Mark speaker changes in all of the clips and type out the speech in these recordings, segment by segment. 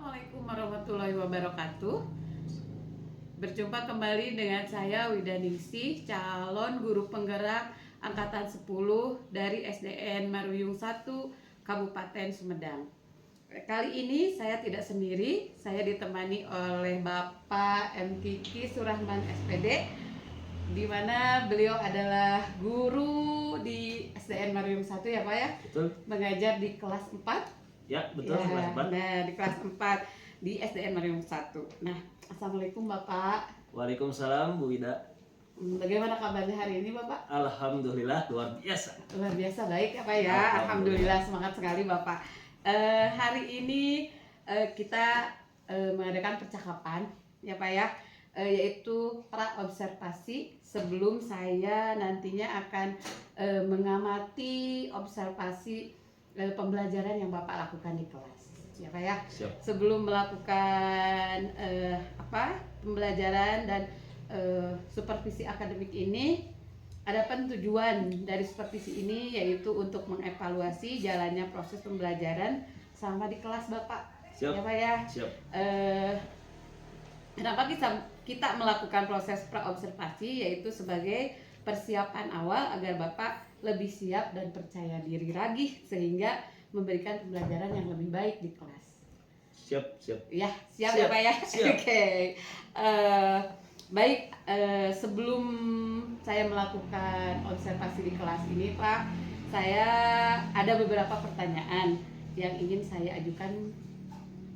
Speaker 1: Assalamualaikum warahmatullahi wabarakatuh. Berjumpa kembali dengan saya Widaningsih, calon guru penggerak angkatan 10 dari SDN Maruyung 1 Kabupaten Sumedang. Kali ini saya tidak sendiri, saya ditemani oleh Bapak M. Kiki Surahman SPD, di mana beliau adalah guru di SDN Maruyung 1 ya Pak ya?
Speaker 2: Betul.
Speaker 1: Mengajar di kelas 4.
Speaker 2: Ya, betul.
Speaker 1: Ya,
Speaker 2: Kelas 4.
Speaker 1: nah di kelas 4 di SDN Maruyung 1. Nah, Assalamualaikum Bapak.
Speaker 2: Waalaikumsalam Bu Wida.
Speaker 1: Bagaimana kabarnya hari ini Bapak?
Speaker 2: Alhamdulillah luar biasa.
Speaker 1: Luar biasa baik ya Pak ya. Alhamdulillah, semangat sekali Bapak. Hari ini kita mengadakan percakapan ya Pak ya, yaitu pra-observasi sebelum saya nantinya akan mengamati observasi pembelajaran yang Bapak lakukan di kelas ya Pak ya.
Speaker 2: Siap.
Speaker 1: Sebelum melakukan pembelajaran dan supervisi akademik ini, adapun tujuan dari supervisi ini yaitu untuk mengevaluasi jalannya proses pembelajaran selama di kelas Bapak.
Speaker 2: Siap.
Speaker 1: Ya Pak ya.
Speaker 2: Siap.
Speaker 1: Kenapa kita melakukan proses pra-observasi, yaitu sebagai persiapan awal agar Bapak lebih siap dan percaya diri lagi sehingga memberikan pembelajaran yang lebih baik di kelas.
Speaker 2: Siap.
Speaker 1: Ya, siap ya Pak ya.
Speaker 2: Siap.
Speaker 1: Oke. Baik, sebelum saya melakukan observasi di kelas ini Pak, saya ada beberapa pertanyaan yang ingin saya ajukan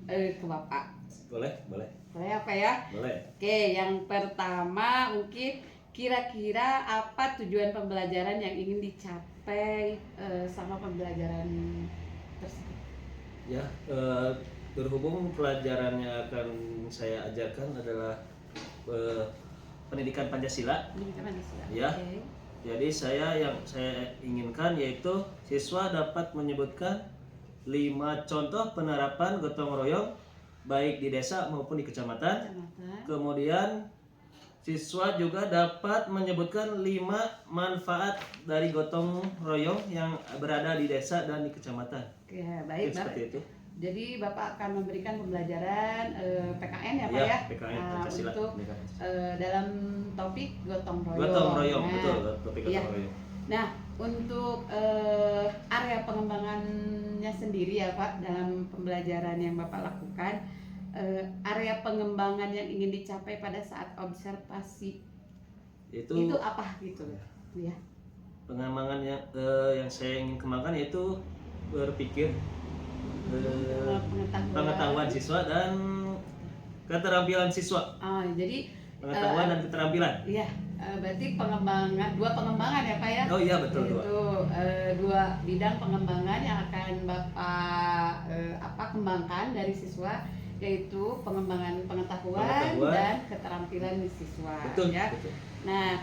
Speaker 1: ke Bapak.
Speaker 2: Boleh.
Speaker 1: Boleh apa ya?
Speaker 2: Boleh.
Speaker 1: Oke, yang pertama mungkin kira-kira apa tujuan pembelajaran yang ingin dicapai sama pembelajaran tersebut?
Speaker 2: Ya, berhubung pelajaran yang akan saya ajarkan adalah pendidikan Pancasila.
Speaker 1: Pendidikan Pancasila.
Speaker 2: Ya.
Speaker 1: Oke.
Speaker 2: Jadi yang saya inginkan yaitu siswa dapat menyebutkan 5 contoh penerapan gotong royong baik di desa maupun di kecamatan. Kemudian siswa juga dapat menyebutkan 5 manfaat dari gotong royong yang berada di desa dan di kecamatan.
Speaker 1: Oke, baik Bapak.
Speaker 2: Seperti itu.
Speaker 1: Jadi Bapak akan memberikan pembelajaran PKN ya Pak ya?
Speaker 2: PKN Pancasila.
Speaker 1: Untuk dalam topik gotong royong.
Speaker 2: Gotong royong,
Speaker 1: Nah,
Speaker 2: betul, topik gotong
Speaker 1: iya.
Speaker 2: royong.
Speaker 1: Nah, untuk area pengembangannya sendiri ya Pak, dalam pembelajaran yang Bapak lakukan, area pengembangan yang ingin dicapai pada saat observasi itu apa gitu ya?
Speaker 2: Pengembangan yang saya ingin kembangkan yaitu berpikir, pengetahuan siswa dan keterampilan siswa.
Speaker 1: Jadi
Speaker 2: Pengetahuan dan keterampilan.
Speaker 1: Iya, berarti dua pengembangan ya Pak ya?
Speaker 2: Oh iya betul.
Speaker 1: Itu dua bidang pengembangan yang akan Bapak kembangkan dari siswa, yaitu pengembangan pengetahuan dan keterampilan di siswa.
Speaker 2: Betul.
Speaker 1: Ya.
Speaker 2: Betul.
Speaker 1: Nah,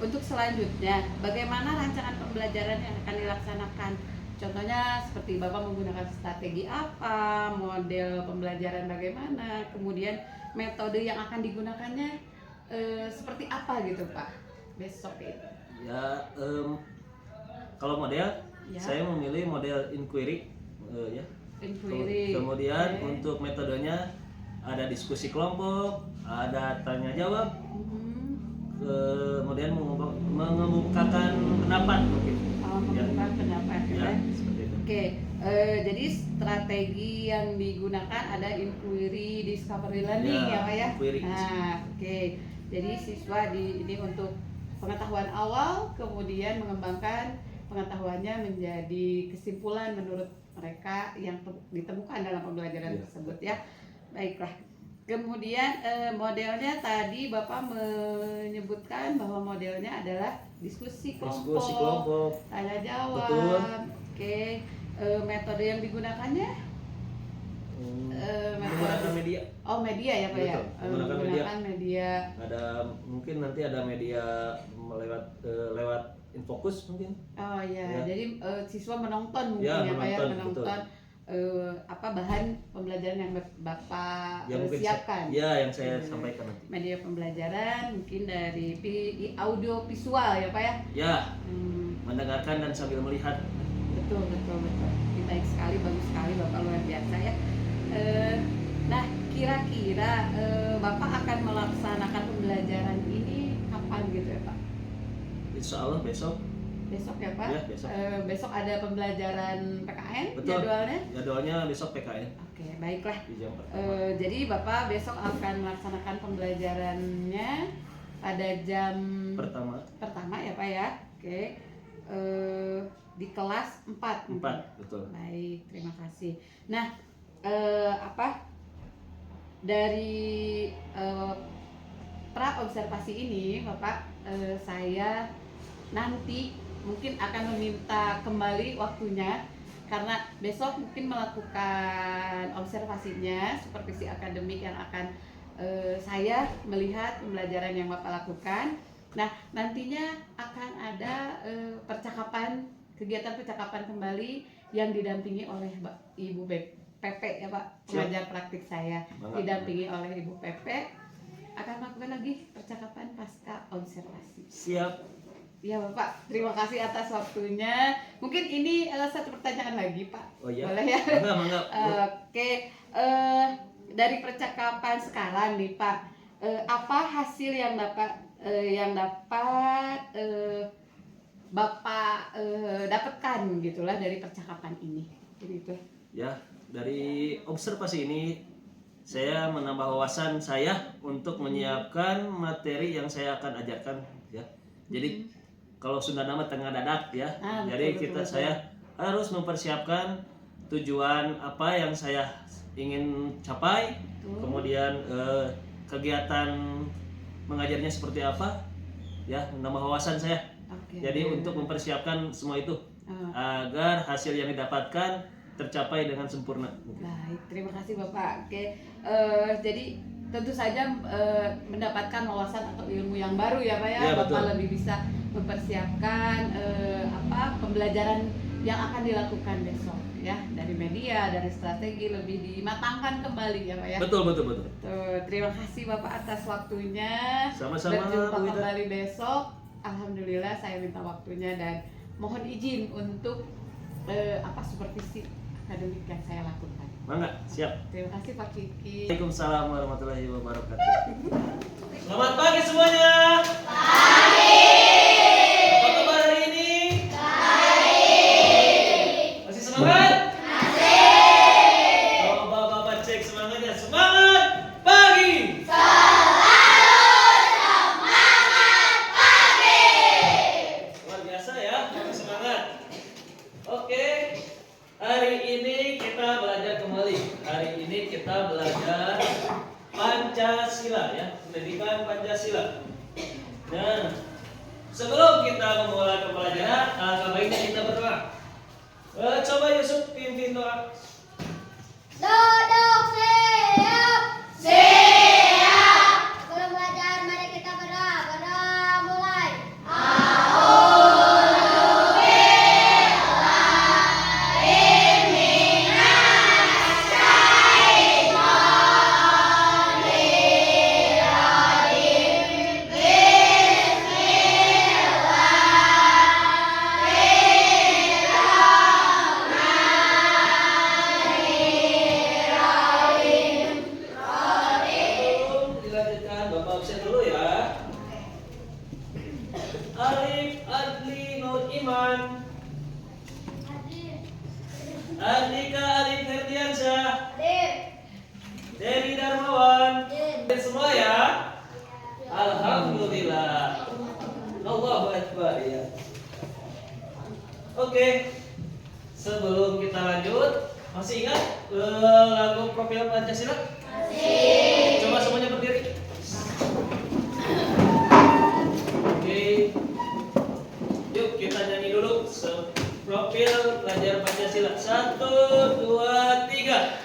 Speaker 1: untuk selanjutnya, bagaimana rancangan pembelajaran yang akan dilaksanakan? Contohnya seperti Bapak menggunakan strategi apa, model pembelajaran bagaimana, kemudian metode yang akan digunakannya seperti apa gitu Pak besok itu?
Speaker 2: Ya, kalau model
Speaker 1: Ya.
Speaker 2: saya memilih model inquiry, ya.
Speaker 1: Inquiry.
Speaker 2: Kemudian untuk metodenya ada diskusi kelompok, ada tanya jawab, kemudian mengemukakan pendapat mungkin.
Speaker 1: Mengemukakan pendapat
Speaker 2: Ya, seperti itu.
Speaker 1: Oke, jadi strategi yang digunakan ada inquiry, discovery learning ya Pak ya?
Speaker 2: Inquiry.
Speaker 1: Nah, oke. Jadi siswa ini untuk pengetahuan awal, kemudian mengembangkan pengetahuannya menjadi kesimpulan menurut mereka yang ditemukan dalam pembelajaran tersebut ya. Baiklah. Kemudian modelnya tadi Bapak menyebutkan bahwa modelnya adalah diskusi kelompok. Tanya jawab.
Speaker 2: Betul.
Speaker 1: Oke. Metode yang digunakannya
Speaker 2: menggunakan media.
Speaker 1: Oh, media ya Pak ya.
Speaker 2: Menggunakan
Speaker 1: media.
Speaker 2: Ada mungkin nanti ada media lewat Infocus mungkin.
Speaker 1: Oh iya.
Speaker 2: Ya.
Speaker 1: Jadi siswa menonton mungkin
Speaker 2: Ya,
Speaker 1: ya Pak ya,
Speaker 2: menonton,
Speaker 1: menonton bahan pembelajaran yang Bapak
Speaker 2: Ya, mungkin
Speaker 1: siapkan.
Speaker 2: yang saya sampaikan nanti.
Speaker 1: Media pembelajaran mungkin dari audio visual ya Pak ya.
Speaker 2: Ya. Mendengarkan dan sambil melihat.
Speaker 1: Betul. Baik sekali, bagus sekali Bapak, luar biasa ya. kira-kira Bapak akan melaksanakan pembelajaran ini kapan gitu ya Pak?
Speaker 2: Insya Allah besok.
Speaker 1: Besok ya Pak?
Speaker 2: Ya, besok.
Speaker 1: Besok ada pembelajaran PKN.
Speaker 2: Betul.
Speaker 1: Jadwalnya?
Speaker 2: Jadwalnya besok PKN
Speaker 1: Oke, baiklah.
Speaker 2: di jam pertama.
Speaker 1: Jadi Bapak besok akan melaksanakan pembelajarannya pada jam pertama ya Pak ya? Oke. Di kelas 4.
Speaker 2: 4, betul.
Speaker 1: Baik, terima kasih. Nah, dari pra observasi ini Bapak, saya nanti mungkin akan meminta kembali waktunya karena besok mungkin melakukan observasinya supervisi akademik yang akan saya melihat pembelajaran yang Bapak lakukan. Nah, nantinya akan ada kegiatan percakapan kembali yang didampingi oleh Ibu PP ya Pak, pengajar praktik saya. Didampingi oleh Ibu PP, akan melakukan lagi percakapan pasca observasi.
Speaker 2: Siap.
Speaker 1: Ya Bapak, terima kasih atas waktunya. Mungkin ini satu pertanyaan lagi Pak.
Speaker 2: Oh iya.
Speaker 1: Boleh ya?
Speaker 2: Mangga.
Speaker 1: Oke, dari percakapan sekarang nih Pak, apa hasil yang dapat Bapak dapatkan gitulah dari percakapan ini? Gitu.
Speaker 2: Ya, dari observasi ini saya menambah wawasan saya untuk menyiapkan materi yang saya akan ajarkan ya. Jadi kalau Sunda nama tengah dadak ya. Jadi saya harus mempersiapkan tujuan apa yang saya ingin capai, kemudian kegiatan mengajarnya seperti apa ya, menambah wawasan saya. Jadi untuk mempersiapkan semua itu agar hasil yang didapatkan tercapai dengan sempurna.
Speaker 1: Baik, terima kasih Bapak. Oke, jadi tentu saja mendapatkan wawasan atau ilmu yang baru ya Pak ya.
Speaker 2: Ya,
Speaker 1: Bapak
Speaker 2: betul.
Speaker 1: lebih bisa mempersiapkan pembelajaran yang akan dilakukan besok ya, dari media, dari strategi lebih dimatangkan kembali ya Pak ya.
Speaker 2: Betul.
Speaker 1: Terima kasih Bapak atas waktunya.
Speaker 2: Sama-sama,
Speaker 1: Berjumpa
Speaker 2: Bu Ida.
Speaker 1: kembali besok. Alhamdulillah saya minta waktunya dan mohon izin untuk supervisi akademik yang saya lakukan.
Speaker 2: Mangga, siap.
Speaker 1: Terima kasih Pak Kiki.
Speaker 2: Waalaikumsalam warahmatullahi wabarakatuh. Selamat pagi semuanya. Apa kabar hari ini? Masih semangat? Coba Bapak cek semangatnya. Semangat pagi. Luar biasa ya, masih semangat. Oke, hari ini kita belajar kembali. Hari ini kita belajar Pancasila ya, pendidikan Pancasila. Dan sebelum kita memulai pembelajaran, alangkah baiknya kita berdoa. Coba Yusuf pimpin doa.
Speaker 3: Duduk siap. Siap. Sebelum belajar mari kita berdoa. Berdoa mulai.
Speaker 2: Dilanjutkan, Bapak absen dulu ya. Alif Adli Nur Iman. Andika Alif Ferdiansyah. Dewi Darmawan. Dan semua ya. Alhamdulillah. Allahu Akbar ya. Oke. Sebelum kita lanjut, masih ingat lagu Profil Pancasila? Masih. Coba semuanya berdiri. Oke. Yuk kita nyanyi dulu Profil Pelajar Pancasila. 1, 2, 3.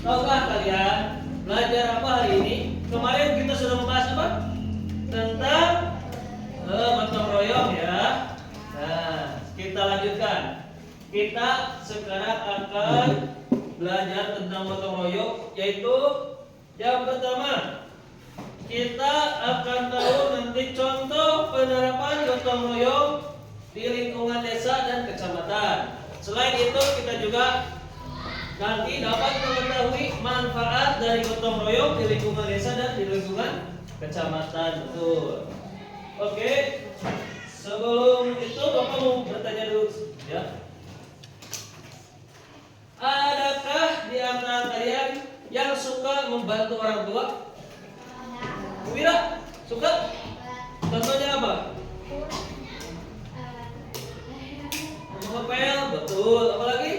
Speaker 2: Tahukah kalian belajar apa hari ini? Kemarin kita sudah membahas apa? Tentang gotong royong ya. Nah, kita lanjutkan. Kita sekarang akan belajar tentang gotong royong, yaitu yang pertama kita akan tahu nanti contoh penerapan gotong royong di lingkungan desa dan kecamatan. Selain itu kita juga nanti dapat mengetahui manfaat dari gotong royong di lingkungan desa dan di lingkungan kecamatan. Betul. Oke. Sebelum itu Bapak mau bertanya dulu ya. Adakah di antara kalian yang suka membantu orang tua? Bu Wira, suka? Contohnya apa? Ngepel, betul. Apa lagi?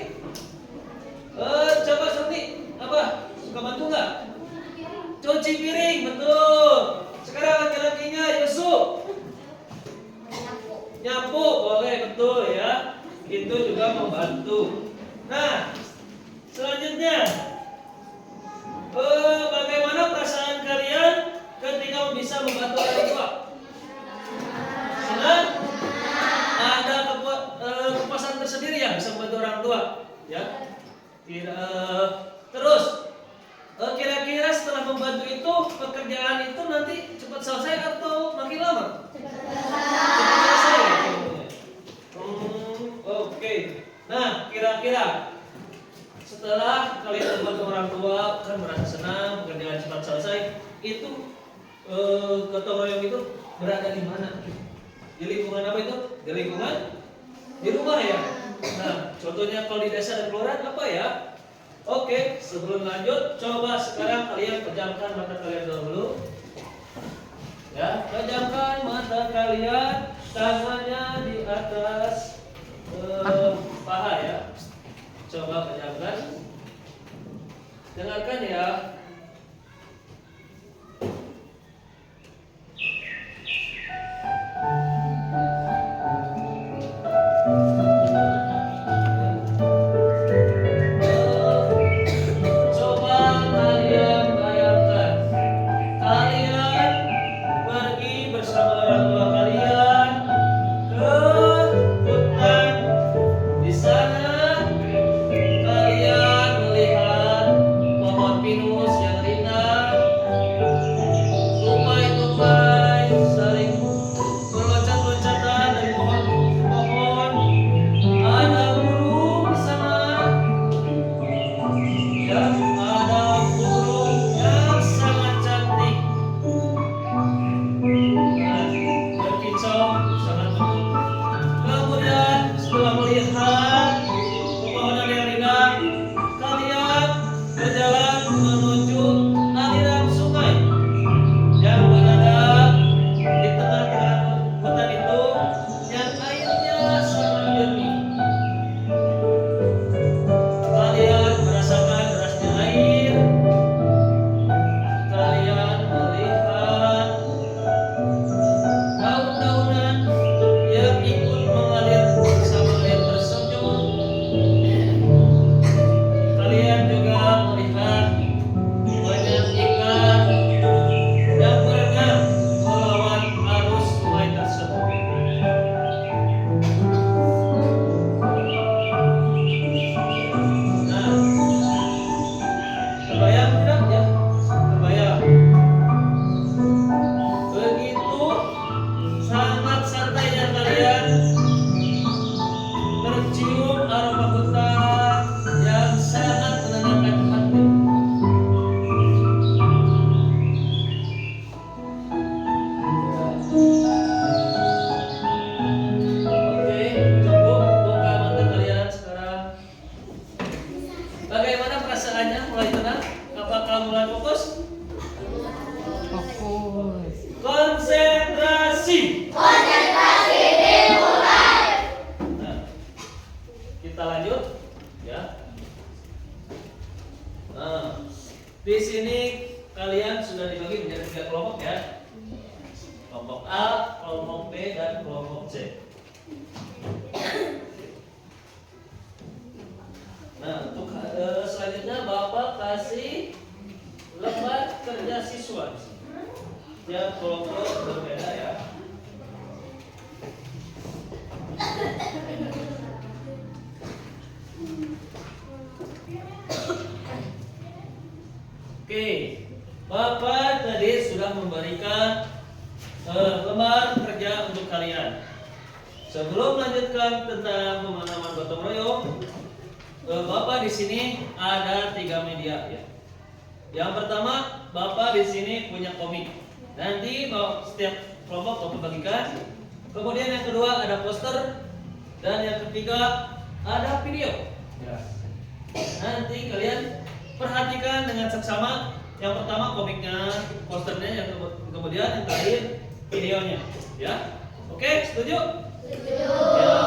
Speaker 2: Coba Surti, apa? Suka bantu nggak? Cuci piring, betul. Sekarang laki-lakinya Yusuf. Nyapu, boleh, betul ya. Itu juga membantu. Nah, selanjutnya, bagaimana perasaan kalian ketika bisa membantu orang tua? Senang? Ada kepuasan tersendiri ya bisa membantu orang tua, ya. Terus, kira-kira setelah membantu itu pekerjaan itu nanti cepat selesai atau makin lama? Cepat selesai. Ya? Oke. Nah, kira-kira setelah kalian membantu orang tua kan merasa senang, pekerjaan cepat selesai, itu gotong royong itu berada di mana? Di lingkungan apa itu? Di lingkungan di rumah ya. Nah, contohnya kalau di desa dan kelurahan apa ya? Oke, sebelum lanjut, coba sekarang kalian pejamkan mata kalian dahulu. Ya, pejamkan mata kalian, tangannya di atas paha ya. Coba pejamkan. Dengarkan ya. Coba kalian bayangkan, kalian pergi bersama orang tua kalian ke hutan. Di sana kalian melihat pohon pinus yang rindang, tupai-tupai saling berloncat-loncatan dari pohon ke pohon. Ada burung di sana, ya, ada burung yang sangat cantik. Nah, berkicau sangat lembut. Kemudian setelah melihat pepohonan yang rindang, kalian berjalan menuju aliran sungai yang berada di tengah-tengah hutan itu, yang airnya sangat jernih. Kalian merasakan derasnya air. Kalian melihat daun-daunan yang ikut mengalir bersama air tersenyum. Kalian juga melihat banyak ikan yang berenang melawan arus sungai tersebut. Nah, kebayang tidak ya? Kebayang. Begitu sangat santainya kalian tercium aroma hutan yang sangat menenangkan hati. Oke, cukup buka mata kalian sekarang. Bagaimana perasaannya? Mulai tenang? Apakah mulai fokus?
Speaker 1: Fokus.
Speaker 2: Konsentrasi. Nah, kita lanjut ya. Nah, di sini kalian sudah dibagi menjadi 3 kelompok ya. Kelompok A, kelompok B, dan kelompok C. Nah, untuk selanjutnya Bapak dikasih lembar kerja siswa. Ya, kelompok berbeda ya. Oke, Bapak tadi sudah memberikan lembar kerja untuk kalian. Sebelum melanjutkan tentang pemahaman gotong royong, Bapak di sini ada 3 media ya. Yang pertama, Bapak di sini punya komik. Nanti setiap kelompok Bapak bagikan. Kemudian yang kedua ada poster dan yang ketiga ada video. Ya. Nanti kalian perhatikan dengan seksama. Yang pertama komiknya, posternya, yang kemudian yang terakhir videonya. Ya, oke, setuju? Setuju. Ya.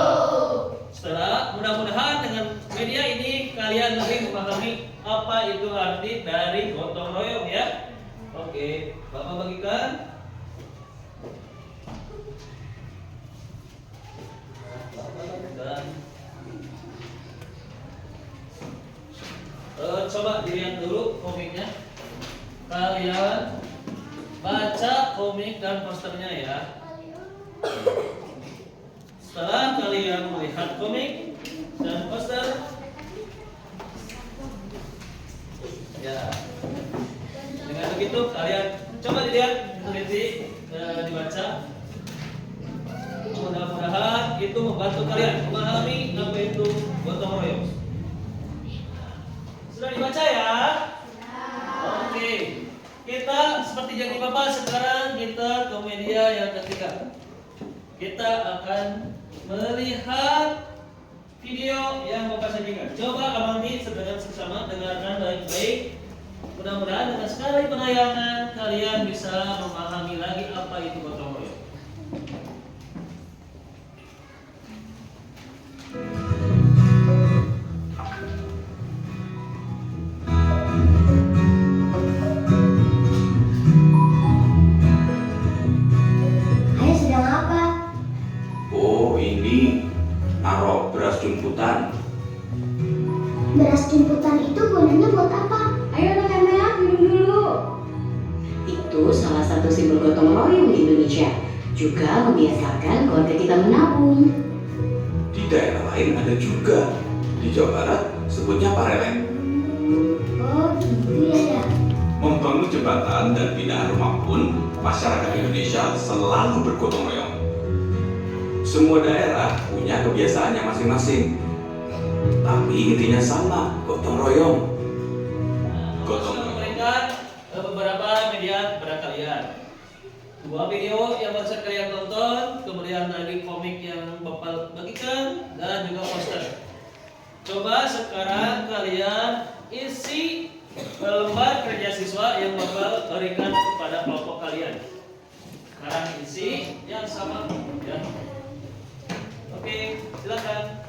Speaker 2: Setelah mudah-mudahan dengan media ini kalian lebih memahami apa itu arti dari gotong royong ya. Oke, Bapak bagikan. Coba dilihat dulu komiknya. Kalian baca komik dan posternya ya. Setelah kalian melihat komik dan poster, ya, dengan begitu kalian coba dilihat, teliti, dibaca. Mudah-mudahan itu membantu kalian memahami apa itu gotong royong. Sudah dibaca ya? Oke. Kita seperti janji Bapak, sekarang kita ke media yang ketiga. Kita akan melihat video yang Bapak sajikan. Coba amati dengan seksama, dengarkan baik-baik. Mudah-mudahan dengan sekali penayangan kalian bisa memahami lagi apa itu gotong royong.
Speaker 3: Ayah sedang apa?
Speaker 4: Oh, ini naruh beras jumputan.
Speaker 3: Beras jemputan itu gunanya buat apa? Ayo anak emek, minum dulu.
Speaker 5: Itu salah satu simbol gotong royong di Indonesia. Juga membiasakan keluarga kita menabung.
Speaker 4: Di daerah lain ada juga. Di Jawa Barat sebutnya pareleng.
Speaker 3: Oh gitu ya.
Speaker 4: Membangun jembatan dan binaan rumah pun masyarakat Indonesia selalu bergotong royong. Semua daerah punya kebiasaannya masing-masing. Tapi intinya sama, gotong royong. Gotong
Speaker 2: Sudah
Speaker 4: royong.
Speaker 2: memberikan beberapa media kepada kalian. 2 video yang barusan kalian tonton, kemudian tadi komik yang Bapak bagikan, dan juga poster. Coba sekarang kalian isi lembar kerja siswa yang Bapak berikan kepada kelompok kalian. Sekarang isi yang sama ya. Oke, silakan.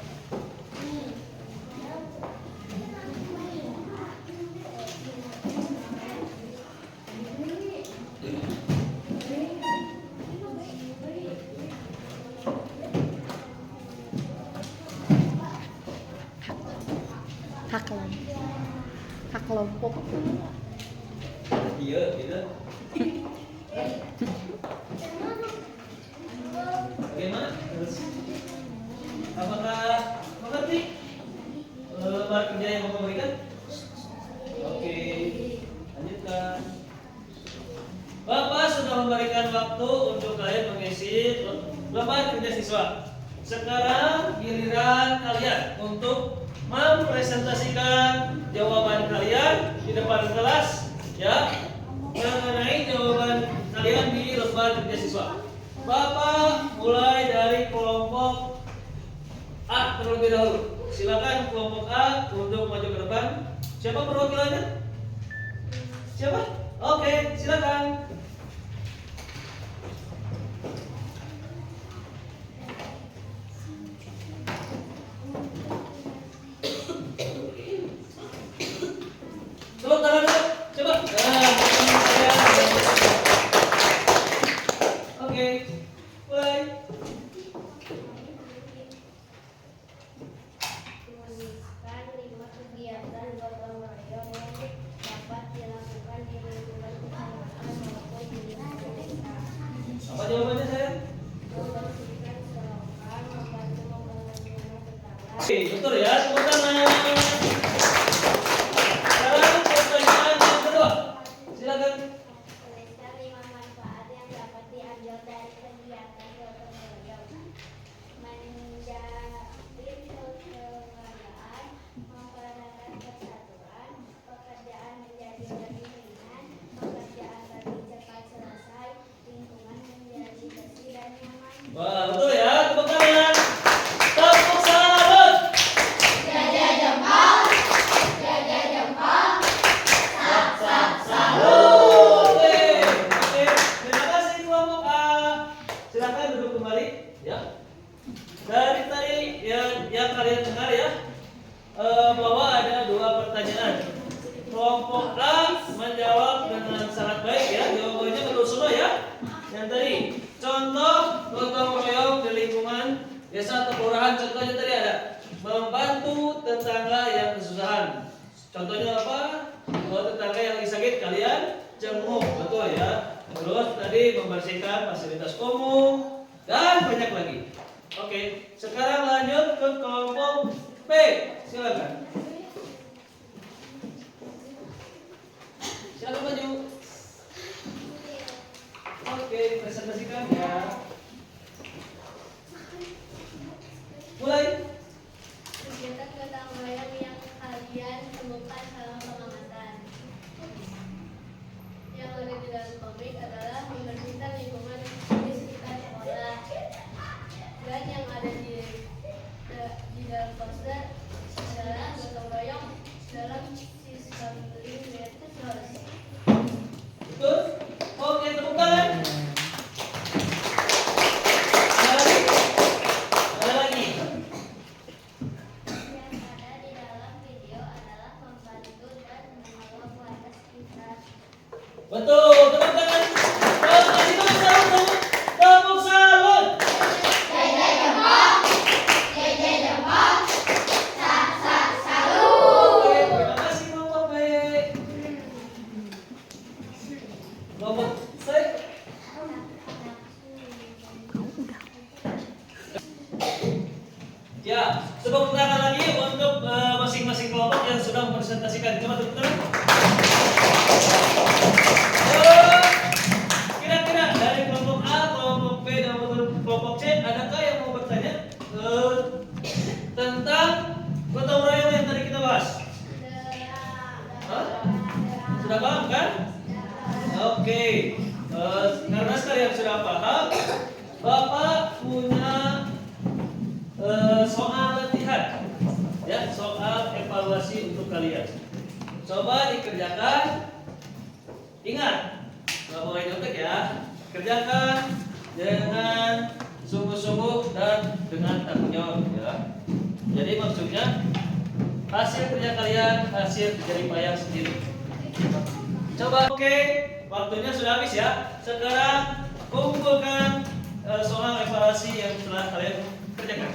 Speaker 1: Hak kelompok.
Speaker 2: Iya, gitu. Bagaimana? Apakah mengerti lembar kerja yang Bapak berikan? Oke, lanjutkan. Bapak sudah memberikan waktu untuk kalian mengisi lembar kerja siswa. Sekarang giliran kalian untuk mempresentasikan jawaban kalian di depan kelas ya, mengenai jawaban kalian di lembar kerja siswa. Bapak mulai dari kelompok A terlebih dahulu. Silakan kelompok A untuk maju ke depan. Siapa perwakilannya? Siapa? Oke, silakan. Tepuk tangan dulu. Coba. Saya. Oke. Mulai.
Speaker 3: Menuliskan 5 kegiatan gotong royong yang
Speaker 2: Betul ya, tepuk tangan. Sekarang pertanyaan yang kedua. Silakan.
Speaker 3: Tuliskan 5 manfaat yang dapat diambil dari kegiatan gotong royong. Menjalin kekeluargaan, mempererat persatuan, pekerjaan menjadi lebih ringan, pekerjaan lebih cepat selesai, lingkungan menjadi bersih dan nyaman.
Speaker 2: Wah, betul ya, tepuk tangan. Tepuk salut.
Speaker 3: Jajah jempol, jajah jempol.
Speaker 2: Oke, oke. Terima kasih kelompok A. Silakan duduk kembali, ya. Dari tadi yang kalian dengar ya, bahwa ada 2 pertanyaan. Kelompok A menjawab dengan sangat baik ya, jawabannya betul semua ya. Yang tadi contoh gotong royong di lingkungan desa atau kelurahan, contohnya tadi ada membantu tetangga yang kesusahan. Contohnya apa? Kalau tetangga yang lagi sakit kalian jenguk, betul ya. Terus tadi membersihkan fasilitas umum dan banyak lagi. Oke, sekarang lanjut ke kelompok B. Silakan. Silakan maju. Oke, presentasikan ya. Mulai.
Speaker 3: Kegiatan gotong royong yang kalian temukan selama pengamatan. Yang ada di dalam komik adalah membersihkan lingkungan di sekitar sekolah. Dan yang ada di dalam poster adalah gotong royong dalam sistem living versus.
Speaker 2: Betul? Oke, tepuk tangan. Ada lagi? Ada lagi?
Speaker 3: Yang ada di dalam video adalah membantu dan menolong warga sekitar.
Speaker 2: Betul, tepuk tangan. Kasih tepuk salut. Tepuk salut.
Speaker 3: Jajah jempol, jajah jempol. Salut.
Speaker 2: Oke, terima kasih kelompok B. Kelompok C. Ya, tepuk tangan lagi untuk masing-masing kelompok yang sudah mempresentasikan. Coba tepuk tangan. Kira-kira dari kelompok A, kelompok B, dan kelompok C, adakah yang mau bertanya tentang gotong royong yang tadi kita bahas? Hah? Sudah paham kan? Oke. Karena sekalian sudah paham, Bapak punya soal latihan, ya, soal evaluasi untuk kalian. Coba dikerjakan. Ingat, nggak boleh nyontek ya. Kerjakan dengan sungguh-sungguh dan dengan tanggung jawab ya. Jadi maksudnya hasil kerja kalian hasil jerih payah sendiri. Coba, oke, waktunya sudah habis ya. Sekarang kumpulkan soal evaluasi yang telah kalian kerjakan.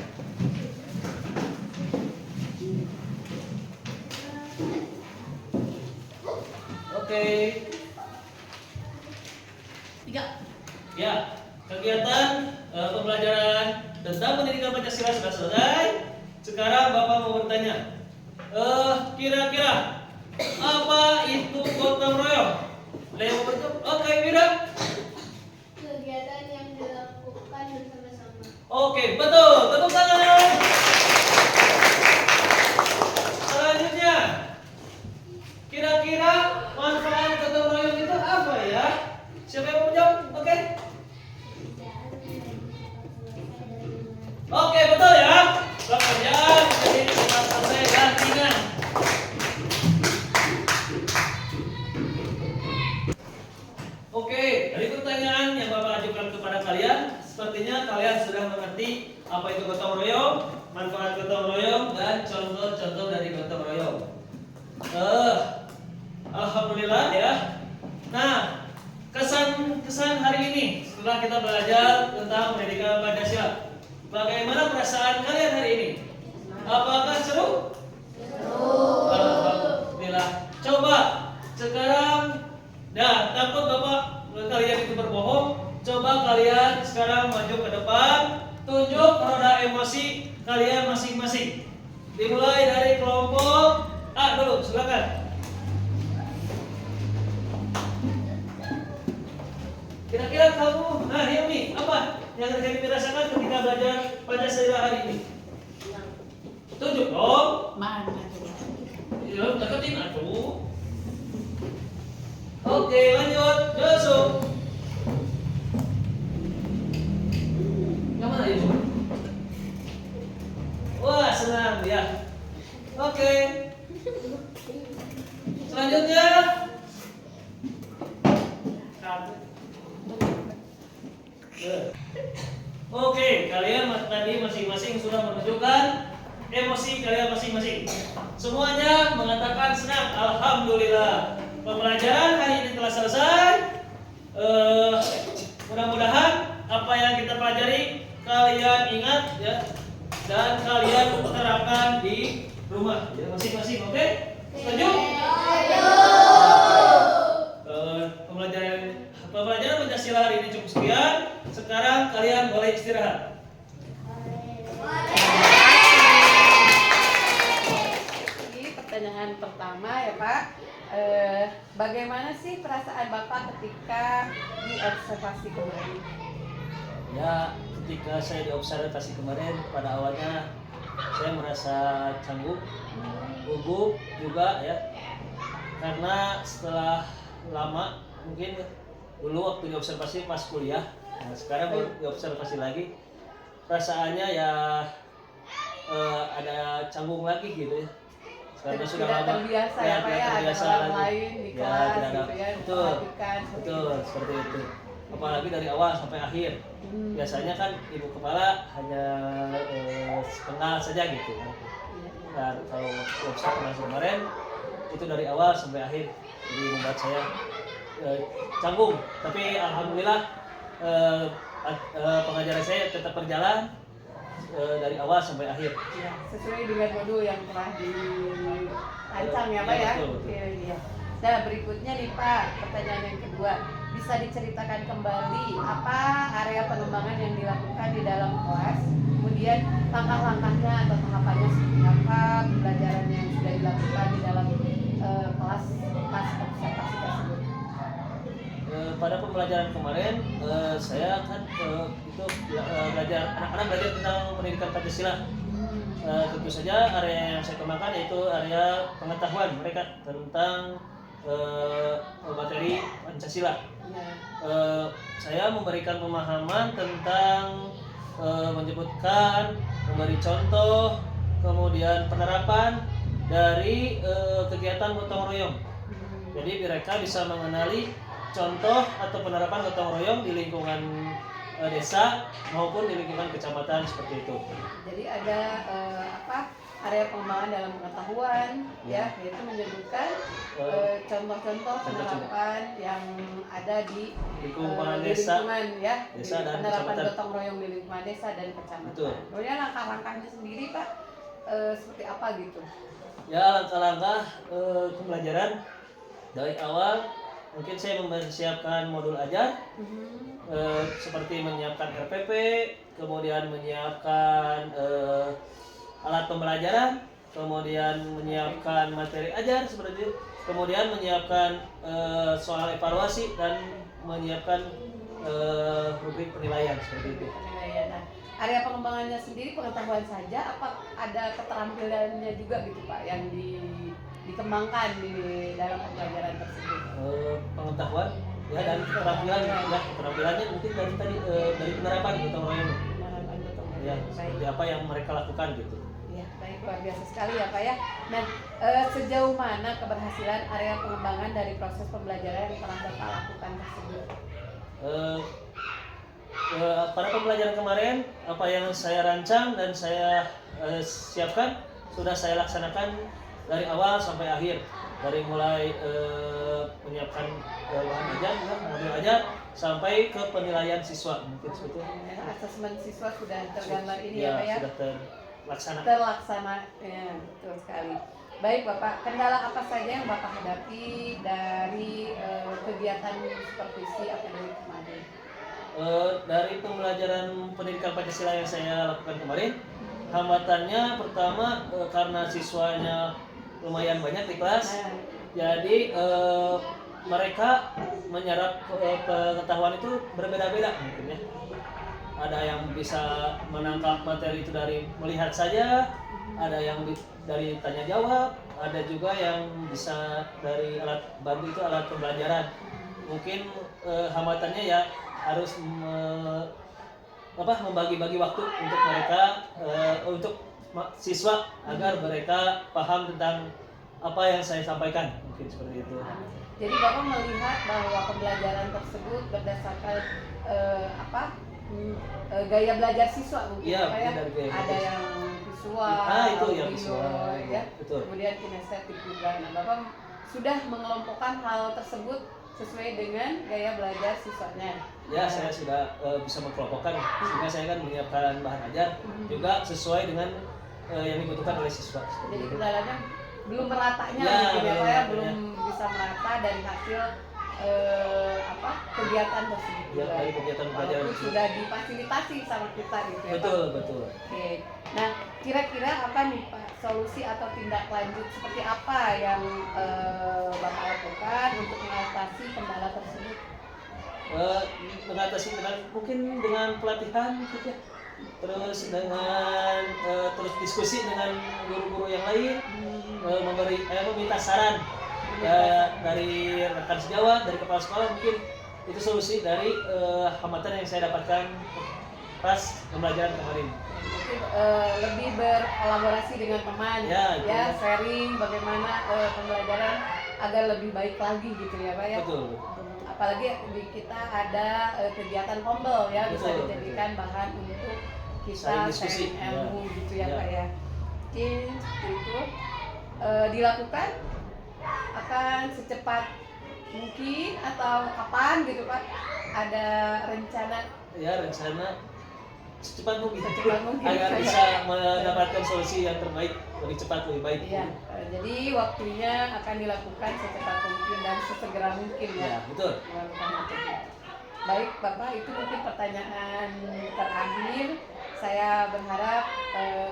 Speaker 2: Oke.
Speaker 1: 3.
Speaker 2: Ya, kegiatan pembelajaran tentang pendidikan Pancasila sudah selesai. Sekarang Bapak mau bertanya, kira-kira apa itu gotong royong? Leo betul? Oke, Mira.
Speaker 3: Kegiatan yang dilakukan bersama-sama.
Speaker 2: Oke, betul. Tepuk tangan. Selanjutnya, kira-kira manfaat gotong royong itu apa ya? Siapa yang mau menjawab? Oke. Oke, betul ya. Pekerjaan jadi cepat selesai dan ringan. Oke, dari pertanyaan yang Bapak ajukan kepada kalian, sepertinya kalian sudah mengerti apa itu gotong royong, manfaat gotong royong, dan contoh-contoh dari gotong royong. Alhamdulillah ya. Nah, kesan hari ini setelah kita belajar tentang pendidikan Pancasila, bagaimana perasaan kalian hari ini? Apakah seru? Alhamdulillah. Coba sekarang, takut Bapak kalian itu berbohong. Coba kalian sekarang maju ke depan, tunjuk roda emosi kalian masing-masing. Dimulai dari kelompok A dulu, silakan. Kira-kira kamu, nah Hilmi, apa yang terjadi dirasakan ketika belajar Pancasila hari ini? Tunjuk dong.
Speaker 1: Mana coba?
Speaker 2: Ya, deketin atuh. Oke, lanjut. Yusuf. Yang mana Yusuf? Wah, senang ya. Oke. Selanjutnya. Oke, kalian tadi masing-masing sudah menunjukkan emosi kalian masing-masing. Semuanya mengatakan senang, alhamdulillah. Pembelajaran hari ini telah selesai. Mudah-mudahan apa yang kita pelajari kalian ingat ya, dan kalian terapkan di rumah ya, masing-masing. Oke? Setuju? Pembelajaran Pancasila hari ini cukup sekian. Sekarang kalian boleh istirahat.
Speaker 1: Ini pertanyaan pertama ya Pak. Bagaimana sih perasaan Bapak ketika diobservasi kemarin?
Speaker 2: Ya, ketika saya diobservasi kemarin, pada awalnya saya merasa canggung, gugup juga ya. Karena setelah lama, mungkin dulu waktu diobservasi pas kuliah, nah sekarang baru diobservasi lagi, perasaannya ya ada canggung lagi gitu ya. Karena sudah
Speaker 1: tidak
Speaker 2: lama
Speaker 1: terbiasa ya Pak ya, ada
Speaker 2: terbiasa
Speaker 1: orang
Speaker 2: lagi.
Speaker 1: lain di
Speaker 2: Ya,
Speaker 1: kelas
Speaker 2: tidak ada.
Speaker 1: gitu ya,
Speaker 2: Betul.
Speaker 1: memperhatikan seperti
Speaker 2: Betul,
Speaker 1: itu.
Speaker 2: seperti itu. Apalagi dari awal sampai akhir. Biasanya kan ibu kepala hanya kenal saja gitu. Dan kalau observasi kemarin itu dari awal sampai akhir, jadi membuat saya canggung. Tapi alhamdulillah pengajaran saya tetap berjalan dari awal sampai akhir.
Speaker 1: Ya, sesuai dengan modul yang telah dirancang ya Pak ya.
Speaker 2: Betul, betul.
Speaker 1: Iya. Nah berikutnya nih Pak, pertanyaan yang kedua, bisa diceritakan kembali apa area pengembangan yang dilakukan di dalam kelas, kemudian langkah-langkahnya atau tahapannya seperti apa, pembelajaran yang sudah dilakukan di dalam kelas observasi tersebut.
Speaker 2: Pada pembelajaran kemarin saya kan itu belajar, anak-anak belajar tentang pendidikan Pancasila. Tentu saja area yang saya kembangkan yaitu area pengetahuan mereka tentang materi Pancasila.
Speaker 1: Ya.
Speaker 2: Saya memberikan pemahaman tentang menyebutkan, memberi contoh, kemudian penerapan dari kegiatan gotong royong. Jadi mereka bisa mengenali contoh atau penerapan gotong royong di lingkungan desa maupun di lingkungan kecamatan seperti itu.
Speaker 1: Jadi ada area pengembangan dalam pengetahuan ya, yaitu menyebutkan contoh-contoh penerapan yang ada di
Speaker 2: lingkungan
Speaker 1: di
Speaker 2: desa,
Speaker 1: lingkungan ya,
Speaker 2: desa dan
Speaker 1: penerapan
Speaker 2: kecamatan.
Speaker 1: gotong royong di lingkungan desa dan kecamatan.
Speaker 2: Betul.
Speaker 1: Kemudian langkah-langkahnya sendiri Pak seperti apa gitu?
Speaker 2: Ya, langkah-langkah pembelajaran dari awal mungkin saya mempersiapkan modul ajar seperti menyiapkan RPP, kemudian menyiapkan alat pembelajaran, kemudian menyiapkan materi ajar seperti itu, kemudian menyiapkan soal evaluasi dan menyiapkan rubrik penilaian seperti itu.
Speaker 1: Penilaian. Nah, area pengembangannya sendiri pengetahuan saja, apa ada keterampilannya juga gitu Pak yang dikembangkan di dalam pembelajaran tersebut?
Speaker 2: Pengetahuan ya dan keterampilan ya, keterampilannya mungkin dari penerapan gotong royong
Speaker 1: Penerapan gotong royong.
Speaker 2: ya,
Speaker 1: Baik.
Speaker 2: seperti apa yang mereka lakukan gitu.
Speaker 1: Ya, baik, luar biasa sekali ya Pak ya. Nah, sejauh mana keberhasilan area pengembangan dari proses pembelajaran yang telah Bapak lakukan tersebut?
Speaker 2: Pada pembelajaran kemarin apa yang saya rancang dan saya siapkan sudah saya laksanakan dari awal sampai akhir, dari mulai menyiapkan bahan ajar, modul ajar sampai ke penilaian siswa mungkin seperti itu.
Speaker 1: Asesmen siswa sudah tergambar ini ya Pak ya?
Speaker 2: Sudah terlaksana.
Speaker 1: Terlaksana, ya betul sekali. Baik Bapak, kendala apa saja yang Bapak hadapi dari kegiatan supervisi akademik kemarin?
Speaker 2: Dari pembelajaran pendidikan Pancasila yang saya lakukan kemarin, hambatannya pertama karena siswanya lumayan banyak di kelas, jadi mereka menyerap pengetahuan itu berbeda-beda mungkin ya. Ada yang bisa menangkap materi itu dari melihat saja, ada yang dari tanya jawab, ada juga yang bisa dari alat bantu itu alat pembelajaran. Mungkin hambatannya ya harus membagi-bagi waktu untuk mereka untuk siswa agar mereka paham tentang apa yang saya sampaikan, mungkin seperti itu.
Speaker 1: Jadi Bapak melihat bahwa pembelajaran tersebut berdasarkan gaya belajar siswa mungkin
Speaker 2: Iya,
Speaker 1: Pak ya.
Speaker 2: dari gaya
Speaker 1: Ada
Speaker 2: belajar.
Speaker 1: yang visual,
Speaker 2: Itu yang
Speaker 1: audio,
Speaker 2: visual,
Speaker 1: ya.
Speaker 2: betul.
Speaker 1: Kemudian kinestetik juga. Nah, Bapak sudah mengelompokkan hal tersebut sesuai dengan gaya belajar siswanya.
Speaker 2: Ya, saya sudah bisa mengkelompokkan, sehingga saya kan menyiapkan bahan ajar juga sesuai dengan yang dibutuhkan oleh siswa.
Speaker 1: Jadi kendalanya belum meratanya
Speaker 2: Ya,
Speaker 1: mungkin ya Pak ya,
Speaker 2: belum
Speaker 1: belum bisa merata dari hasil kegiatan tersebut.
Speaker 2: Ya, dari kegiatan pembelajaran
Speaker 1: Walaupun
Speaker 2: tersebut.
Speaker 1: sudah difasilitasi sama kita gitu ya
Speaker 2: Betul,
Speaker 1: Pak.
Speaker 2: betul.
Speaker 1: Oke. Nah, kira-kira apa nih Pak solusi atau tindak lanjut seperti apa yang Bapak lakukan untuk mengatasi kendala tersebut?
Speaker 2: Mengatasi mungkin dengan pelatihan gitu ya. Terus dengan terus diskusi dengan guru-guru yang lain, meminta saran dari rekan sejawat, dari kepala sekolah, mungkin itu solusi dari hambatan yang saya dapatkan pas pembelajaran kemarin.
Speaker 1: Mungkin lebih berkolaborasi dengan teman,
Speaker 2: Ya, itu.
Speaker 1: sharing bagaimana pembelajaran agar lebih baik lagi gitu ya Pak ya.
Speaker 2: Betul.
Speaker 1: Apalagi di kita ada kegiatan kombel ya, bisa
Speaker 2: Betul,
Speaker 1: dijadikan bahan untuk kita
Speaker 2: Saling diskusi,
Speaker 1: sharing ilmu
Speaker 2: ya.
Speaker 1: gitu ya
Speaker 2: Ya.
Speaker 1: Pak ya. Mungkin seperti itu dilakukan akan secepat mungkin atau kapan gitu Pak? Ada rencana
Speaker 2: Ya, rencana secepat mungkin
Speaker 1: mungkin.
Speaker 2: agar bisa mendapatkan solusi yang terbaik, lebih cepat, lebih baik.
Speaker 1: Iya, jadi waktunya akan dilakukan secepat mungkin dan sesegera mungkin ya.
Speaker 2: Ya, betul.
Speaker 1: Melakukan itu. Baik Bapak, itu mungkin pertanyaan terakhir. Saya berharap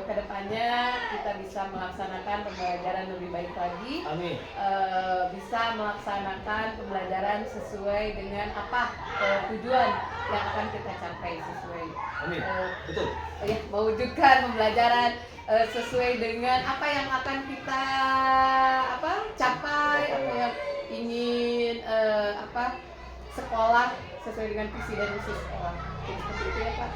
Speaker 1: kedepannya kita bisa melaksanakan pembelajaran lebih baik lagi.
Speaker 2: Amin.
Speaker 1: Bisa melaksanakan pembelajaran sesuai dengan apa tujuan yang akan kita capai sesuai.
Speaker 2: Amin. Betul.
Speaker 1: Ya, mewujudkan pembelajaran sesuai dengan apa yang akan kita capai, apa yang ingin sekolah sesuai dengan visi dan misi sekolah. Jadi seperti itu ya Pak.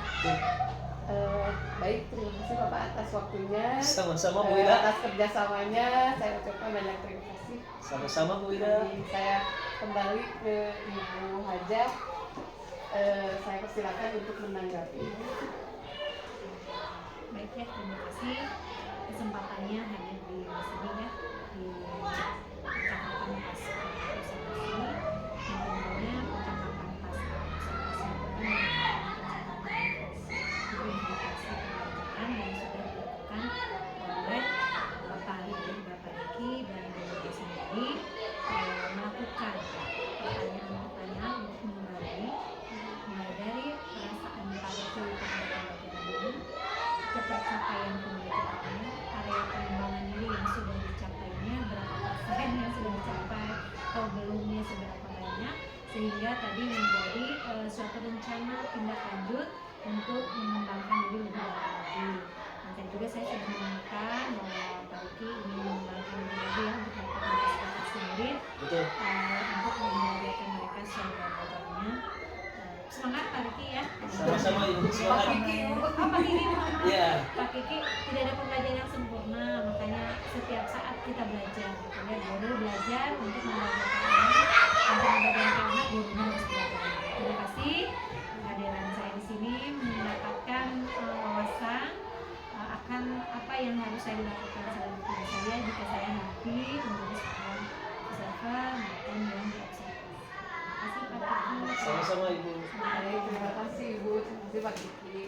Speaker 1: Baik, terima kasih Bapak atas waktunya.
Speaker 2: Sama-sama Bu Ida.
Speaker 1: Atas kerjasamanya, saya ucapkan banyak terima kasih.
Speaker 2: Sama-sama Bu Ida.
Speaker 1: Jadi saya kembali ke Ibu Hajah. Saya persilakan untuk menanggapi.
Speaker 6: Baik ya, terima kasih kesempatannya hadir di sini ya, di percakapan pas presentasi ini. Dan tentunya percakapan pas presentasi itu merupakan pembelajaran yang sudah dilakukan oleh Bapak Riki dan Bapak sendiri, melakukan pertanyaan-pertanyaan untuk menggali mulai dari perasaan Pak Riki terhadap pembelajaran ini, tercapaian pembelajarannya, area pengembangan diri yang sudah dicapainya, berapa persen yang sudah dicapai atau belumnya seberapa banyak, sehingga tadi menjadi suatu rencana tindak lanjut untuk mengembangkan diri lebih dalam lagi. Dan juga saya sudah menemukan bahwa Pak Riki ingin mengembangkan diri lagi ya, untuk melakukan prestasi sendiri,
Speaker 2: Betul.
Speaker 6: untuk membahagiakan mereka secara belajarnya. Semangat Pak Riki ya.
Speaker 2: Sama-sama Ibu. Semangat.
Speaker 6: Pak Kiki, mohon maaf.
Speaker 2: Iya.
Speaker 6: Pak Kiki, tidak ada pembelajaran yang sempurna, makanya setiap saat kita belajar, gitu ya. Guru belajar untuk membelajarkan anak, untuk membelajarkan anak, gurunya harus belajar. Terima kasih kehadiran saya di sini mendapatkan wawasan akan apa yang harus saya lakukan selanjutnya saya jika saya nanti menjadi seorang observer maupun yang diobservasi. Terima kasih Pak Kiki.
Speaker 2: Sama-sama Ibu.
Speaker 1: Baik, terima kasih Ibu, terima kasih Pak Kiki.